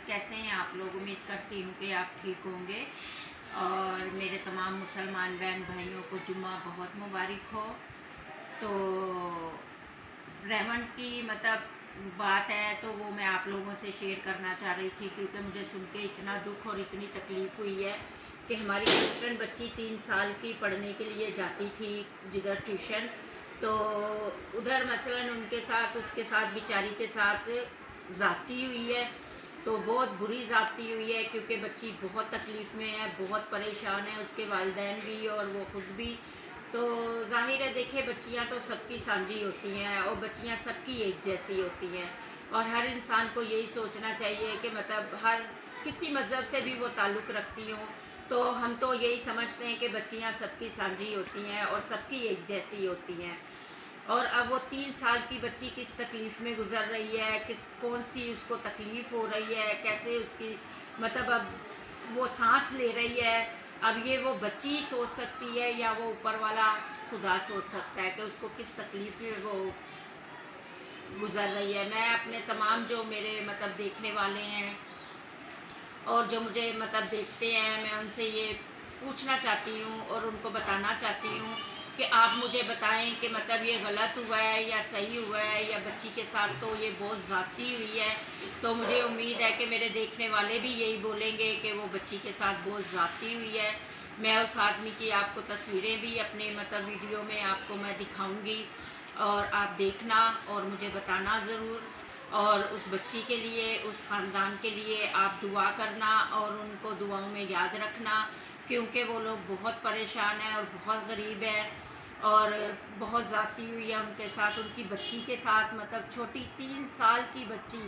कैसे हैं आप लोग। उम्मीद करती हूँ कि आप ठीक होंगे और मेरे तमाम मुसलमान बहन भाइयों को जुम्मा बहुत मुबारक हो। तो रेमंड की बात है तो वो मैं आप लोगों से शेयर करना चाह रही थी, क्योंकि मुझे सुन के इतना दुख और इतनी तकलीफ़ हुई है कि हमारी क्रिस्चियन बच्ची 3 साल की पढ़ने के लिए जाती थी जिधर ट्यूशन, तो उधर मसलन उनके साथ उसके साथ बेचारी के साथ ज़्यादती हुई है। तो बहुत बुरी ज़्यादती हुई है, क्योंकि बच्ची बहुत तकलीफ़ में है, बहुत परेशान है, उसके वालिदैन भी और वो ख़ुद भी। तो ज़ाहिर है, देखिए बच्चियाँ तो सबकी साझी होती हैं और बच्चियाँ सबकी एक जैसी होती हैं, और हर इंसान को यही सोचना चाहिए कि हर किसी मज़हब से भी वो ताल्लुक़ रखती हों, तो हम तो यही समझते हैं कि बच्चियाँ सबकी साझी होती हैं और सबकी एक जैसी होती हैं। और अब वो 3 साल की बच्ची किस तकलीफ़ में गुज़र रही है, कौन सी उसको तकलीफ़ हो रही है, कैसे उसकी अब वो सांस ले रही है, अब ये वो बच्ची सोच सकती है या वो ऊपर वाला खुदा सोच सकता है कि उसको किस तकलीफ़ में वो गुज़र रही है। मैं अपने तमाम जो मेरे देखने वाले हैं और जो मुझे देखते हैं, मैं उनसे ये पूछना चाहती हूँ और उनको बताना चाहती हूँ कि आप मुझे बताएं कि ये गलत हुआ है या सही हुआ है, या बच्ची के साथ तो ये बहुत ज़्यादती हुई है। तो मुझे उम्मीद है कि मेरे देखने वाले भी यही बोलेंगे कि वो बच्ची के साथ बहुत ज़्यादती हुई है। मैं उस आदमी की आपको तस्वीरें भी अपने वीडियो में आपको मैं दिखाऊंगी और आप देखना और मुझे बताना ज़रूर। और उस बच्ची के लिए, उस ख़ानदान के लिए आप दुआ करना और उनको दुआओं में याद रखना, क्योंकि वो लोग बहुत परेशान हैं और बहुत गरीब हैं और बहुत ज़्यादती हुई है उनके साथ, उनकी बच्ची के साथ। छोटी 3 साल की बच्ची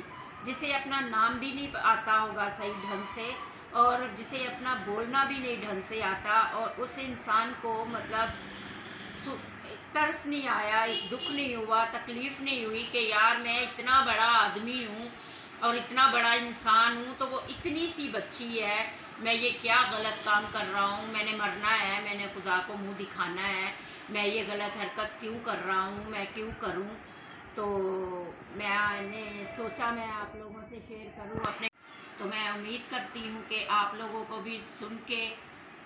जिसे अपना नाम भी नहीं आता होगा सही ढंग से और जिसे अपना बोलना भी नहीं ढंग से आता, और उस इंसान को तरस नहीं आया, दुख नहीं हुआ, तकलीफ़ नहीं हुई कि यार मैं इतना बड़ा आदमी हूँ और इतना बड़ा इंसान हूँ, तो वो इतनी सी बच्ची है, मैं ये क्या गलत काम कर रहा हूँ, मैंने मरना है, मैंने खुदा को मुंह दिखाना है, मैं ये गलत हरकत क्यों कर रहा हूँ, मैं क्यों करूँ। तो मैंने सोचा मैं आप लोगों से शेयर करूँ अपने। तो मैं उम्मीद करती हूँ कि आप लोगों को भी सुन के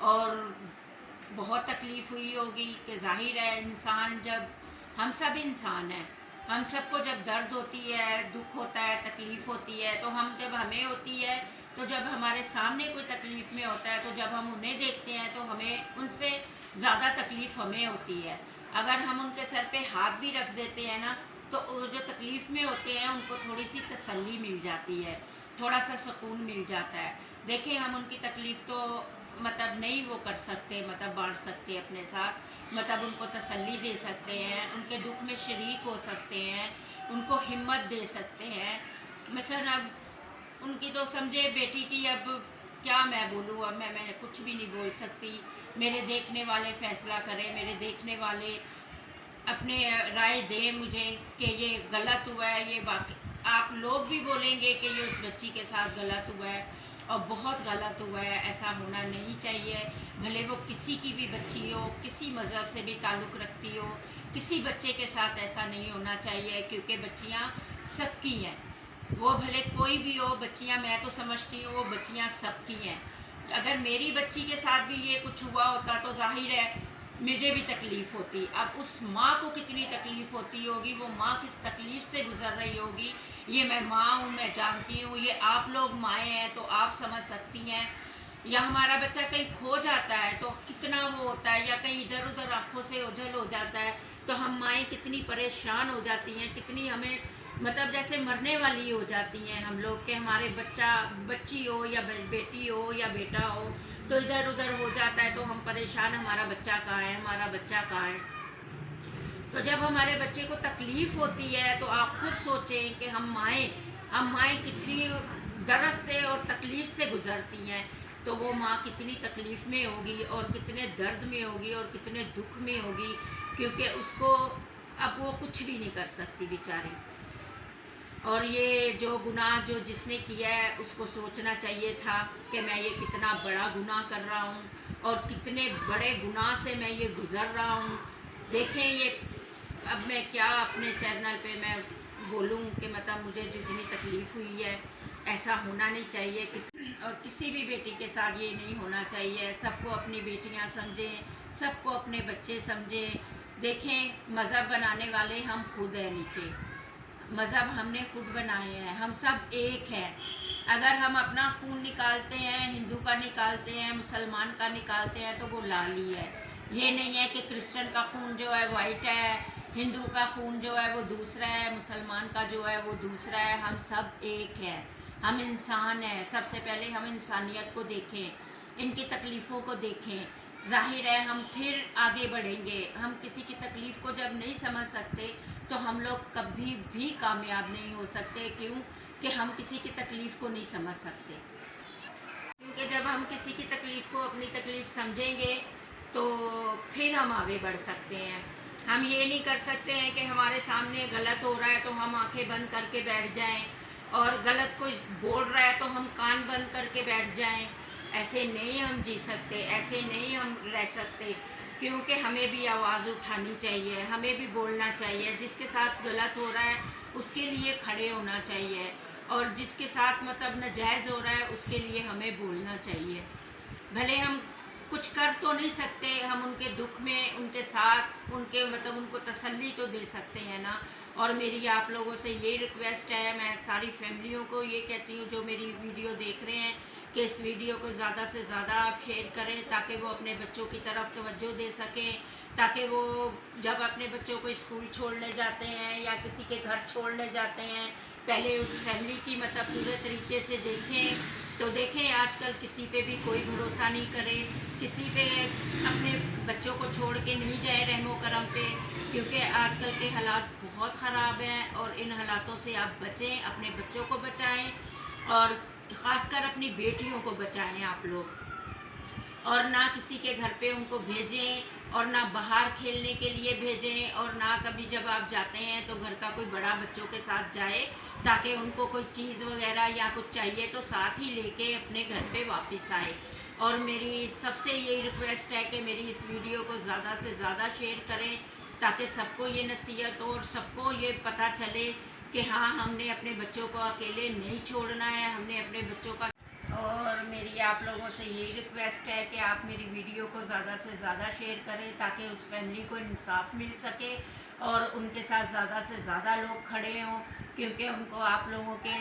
और बहुत तकलीफ़ हुई होगी कि ज़ाहिर है इंसान, जब हम सब इंसान हैं, हम सबको जब दर्द होती है, दुख होता है, तकलीफ़ होती है, तो जब हमें होती है, तो जब हमारे सामने कोई तकलीफ़ में होता है, तो जब हम उन्हें देखते हैं तो हमें उनसे ज़्यादा तकलीफ़ हमें होती है। अगर हम उनके सर पे हाथ भी रख देते हैं ना, तो जो तकलीफ़ में होते हैं उनको थोड़ी सी तसल्ली मिल जाती है, थोड़ा सा सुकून मिल जाता है। देखिए हम उनकी तकलीफ़ तो नहीं वो कर सकते, बांट सकते अपने साथ, उनको तसल्ली दे सकते हैं, उनके दुख में शरीक हो सकते हैं, उनको हिम्मत दे सकते हैं। मसलन अब उनकी तो समझे बेटी की, अब क्या मैं बोलूँ, अब मैंने कुछ भी नहीं बोल सकती। मेरे देखने वाले फ़ैसला करें, मेरे देखने वाले अपने राय दें मुझे कि ये गलत हुआ है, ये बाकी आप लोग भी बोलेंगे कि ये उस बच्ची के साथ गलत हुआ है और बहुत गलत हुआ है, ऐसा होना नहीं चाहिए। भले वो किसी की भी बच्ची हो, किसी मज़हब से भी ताल्लुक़ रखती हो, किसी बच्चे के साथ ऐसा नहीं होना चाहिए, क्योंकि बच्चियाँ सबकी हैं, वो भले कोई भी हो। बच्चियाँ, मैं तो समझती हूँ वो बच्चियाँ सबकी हैं। अगर मेरी बच्ची के साथ भी ये कुछ हुआ होता तो ज़ाहिर है मुझे भी तकलीफ़ होती। अब उस माँ को कितनी तकलीफ़ होती होगी, वो माँ किस तकलीफ़ से गुज़र रही होगी, ये मैं माँ हूँ, मैं जानती हूँ। ये आप लोग माएँ हैं तो आप समझ सकती हैं। या हमारा बच्चा कहीं खो जाता है तो कितना वो होता है, या कहीं इधर उधर आँखों से ओझल हो जाता है तो हम माएँ कितनी परेशान हो जाती हैं, कितनी हमें जैसे मरने वाली हो जाती हैं हम लोग कि हमारे बच्ची हो या बेटी हो या बेटा हो तो इधर उधर हो जाता है, तो हम परेशान, हमारा बच्चा कहाँ है, हमारा बच्चा कहाँ है। तो जब हमारे बच्चे को तकलीफ़ होती है तो आप खुद सोचें कि हम माएँ कितनी दर्द से और तकलीफ़ से गुज़रती हैं, तो वो माँ कितनी तकलीफ़ में होगी और कितने दर्द में होगी और कितने दुख में होगी, क्योंकि उसको अब वो कुछ भी नहीं कर सकती बेचारी। और ये जो गुनाह जो जिसने किया है उसको सोचना चाहिए था कि मैं ये कितना बड़ा गुनाह कर रहा हूँ और कितने बड़े गुनाह से मैं ये गुज़र रहा हूँ। देखें ये, अब मैं क्या अपने चैनल पे मैं बोलूँ कि मतलब मुझे जितनी तकलीफ़ हुई है, ऐसा होना नहीं चाहिए किसी भी बेटी के साथ ये नहीं होना चाहिए। सबको अपनी बेटियाँ समझें, सबको अपने बच्चे समझें। देखें, मज़हब बनाने वाले हम खुद हैं नीचे, मज़हब हमने खुद बनाए हैं, हम सब एक हैं। अगर हम अपना खून निकालते हैं, हिंदू का निकालते हैं, मुसलमान का निकालते हैं, तो वो लाल ही है। ये नहीं है कि क्रिश्चियन का खून जो है वाइट है, हिंदू का खून जो है वो दूसरा है, मुसलमान का जो है वो दूसरा है। हम सब एक हैं, हम इंसान हैं। सबसे पहले हम इंसानियत को देखें, इनकी तकलीफ़ों को देखें। जाहिर है हम फिर आगे बढ़ेंगे। हम किसी की तकलीफ़ को जब नहीं समझ सकते तो हम लोग कभी भी कामयाब नहीं हो सकते। क्यों कि हम किसी की तकलीफ़ को नहीं समझ सकते, क्योंकि जब हम किसी की तकलीफ़ को अपनी तकलीफ़ समझेंगे तो फिर हम आगे बढ़ सकते हैं। हम ये नहीं कर सकते हैं कि हमारे सामने गलत हो रहा है तो हम आंखें बंद करके बैठ जाएं, और गलत कोई बोल रहा है तो हम कान बंद करके बैठ जाएं। ऐसे नहीं हम जी सकते, ऐसे नहीं हम रह सकते, क्योंकि हमें भी आवाज़ उठानी चाहिए, हमें भी बोलना चाहिए। जिसके साथ गलत हो रहा है उसके लिए खड़े होना चाहिए, और जिसके साथ मतलब नाजायज़ हो रहा है उसके लिए हमें बोलना चाहिए। भले हम कुछ कर तो नहीं सकते, हम उनके दुख में उनके साथ उनके मतलब उनको तसल्ली तो दे सकते हैं ना। और मेरी आप लोगों से ये रिक्वेस्ट है, मैं सारी फैमिलियों को ये कहती हूँ जो मेरी वीडियो देख रहे हैं, कि इस वीडियो को ज़्यादा से ज़्यादा आप शेयर करें, ताकि वो अपने बच्चों की तरफ तवज्जो दे सकें, ताकि वो जब अपने बच्चों को स्कूल छोड़ने जाते हैं या किसी के घर छोड़ने जाते हैं, पहले उस फैमिली की मतलब पूरे तरीके से देखें। तो देखें, आजकल किसी पे भी कोई भरोसा नहीं करे, किसी पे अपने बच्चों को छोड़ के नहीं जाए रहमो करम पे, क्योंकि आजकल के हालात बहुत ख़राब हैं। और इन हालातों से आप बचें, अपने बच्चों को बचाएं और ख़ासकर अपनी बेटियों को बचाएं आप लोग। और ना किसी के घर पे उनको भेजें, और ना बाहर खेलने के लिए भेजें, और ना कभी जब आप जाते हैं तो घर का कोई बड़ा बच्चों के साथ जाए, ताकि उनको कोई चीज़ वगैरह या कुछ चाहिए तो साथ ही लेके अपने घर पे वापस आए। और मेरी सबसे यही रिक्वेस्ट है कि मेरी इस वीडियो को ज़्यादा से ज़्यादा शेयर करें, ताकि सबको ये नसीहत हो और सबको ये पता चले कि हाँ, हमने अपने बच्चों को अकेले नहीं छोड़ना है, हमने अपने बच्चों का। और मेरी आप लोगों से यही रिक्वेस्ट है कि आप मेरी वीडियो को ज़्यादा से ज़्यादा शेयर करें, ताकि उस फैमिली को इंसाफ मिल सके और उनके साथ ज़्यादा से ज़्यादा लोग खड़े हों, क्योंकि उनको आप लोगों के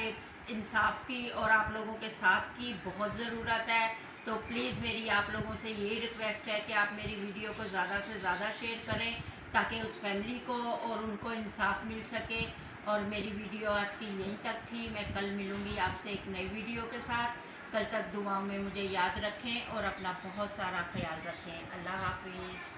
इंसाफ की और आप लोगों के साथ की बहुत ज़रूरत है। तो प्लीज़ मेरी आप लोगों से यही रिक्वेस्ट है कि आप मेरी वीडियो को ज़्यादा से ज़्यादा शेयर करें, ताकि उस फैमिली को और उनको इंसाफ मिल सके। और मेरी वीडियो आज की यहीं तक थी। मैं कल मिलूँगी आपसे एक नई वीडियो के साथ। कल तक दुआओं में मुझे याद रखें और अपना बहुत सारा ख्याल रखें। अल्लाह हाफिज़।